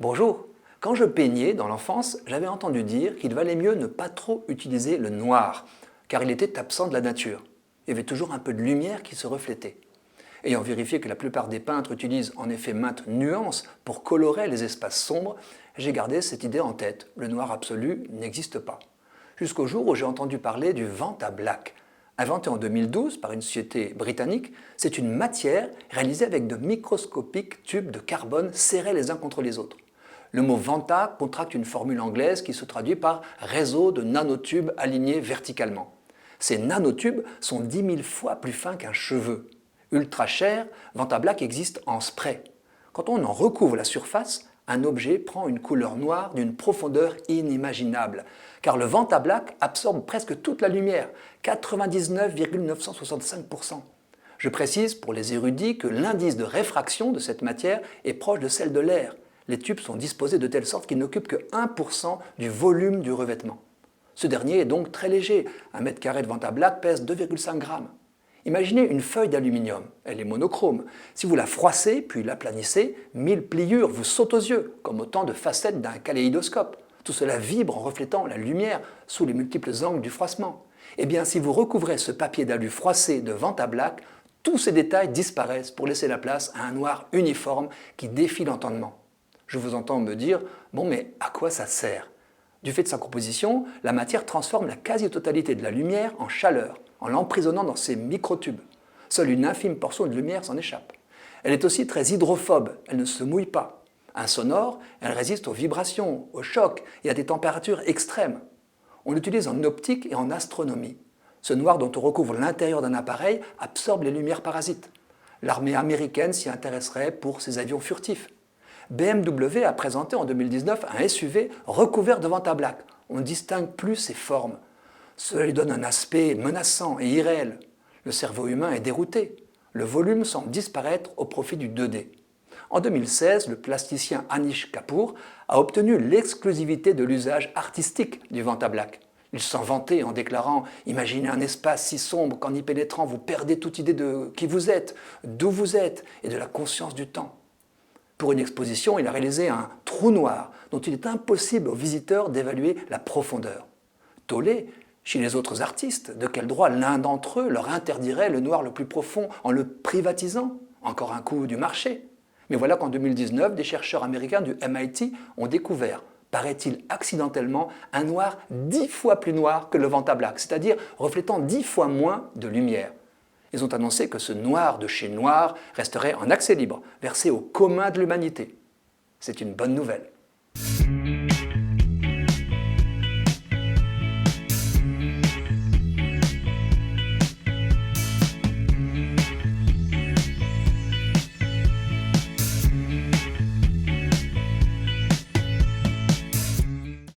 Bonjour. Quand je peignais dans l'enfance, j'avais entendu dire qu'il valait mieux ne pas trop utiliser le noir, car il était absent de la nature. Il y avait toujours un peu de lumière qui se reflétait. Ayant vérifié que la plupart des peintres utilisent en effet maintes nuances pour colorer les espaces sombres, j'ai gardé cette idée en tête. Le noir absolu n'existe pas. Jusqu'au jour où j'ai entendu parler du Vantablack. Inventé en 2012 par une société britannique, c'est une matière réalisée avec de microscopiques tubes de carbone serrés les uns contre les autres. Le mot Vanta contracte une formule anglaise qui se traduit par réseau de nanotubes alignés verticalement. Ces nanotubes sont 10 000 fois plus fins qu'un cheveu. Ultra cher, Vantablack existe en spray. Quand on en recouvre la surface, un objet prend une couleur noire d'une profondeur inimaginable, car le Vantablack absorbe presque toute la lumière, 99,965%. Je précise pour les érudits que l'indice de réfraction de cette matière est proche de celle de l'air. Les tubes sont disposés de telle sorte qu'ils n'occupent que 1% du volume du revêtement. Ce dernier est donc très léger, un mètre carré de Vantablack pèse 2,5 grammes. Imaginez une feuille d'aluminium, elle est monochrome. Si vous la froissez puis l'aplanissez, 1000 pliures vous sautent aux yeux, comme autant de facettes d'un kaléidoscope. Tout cela vibre en reflétant la lumière sous les multiples angles du froissement. Eh bien, si vous recouvrez ce papier d'alu froissé de Vantablack, tous ces détails disparaissent pour laisser la place à un noir uniforme qui défie l'entendement. Je vous entends me dire, bon mais à quoi ça sert? Du fait de sa composition, la matière transforme la quasi-totalité de la lumière en chaleur, en l'emprisonnant dans ses microtubes. Seule une infime portion de lumière s'en échappe. Elle est aussi très hydrophobe, elle ne se mouille pas. Insonore, elle résiste aux vibrations, aux chocs et à des températures extrêmes. On l'utilise en optique et en astronomie. Ce noir dont on recouvre l'intérieur d'un appareil absorbe les lumières parasites. L'armée américaine s'y intéresserait pour ses avions furtifs. BMW a présenté en 2019 un SUV recouvert de Vantablack. On ne distingue plus ses formes. Cela lui donne un aspect menaçant et irréel. Le cerveau humain est dérouté. Le volume semble disparaître au profit du 2D. En 2016, le plasticien Anish Kapoor a obtenu l'exclusivité de l'usage artistique du Vantablack. Il s'en vantait en déclarant « Imaginez un espace si sombre qu'en y pénétrant vous perdez toute idée de qui vous êtes, d'où vous êtes et de la conscience du temps ». Pour une exposition, il a réalisé un trou noir dont il est impossible aux visiteurs d'évaluer la profondeur. Tollé, chez les autres artistes, de quel droit l'un d'entre eux leur interdirait le noir le plus profond en le privatisant? Encore un coup du marché. Mais voilà qu'en 2019, des chercheurs américains du MIT ont découvert, paraît-il accidentellement, un noir 10 fois plus noir que le Vantablack, c'est-à-dire reflétant 10 fois moins de lumière. Ils ont annoncé que ce noir de chez noir resterait en accès libre, versé au commun de l'humanité. C'est une bonne nouvelle.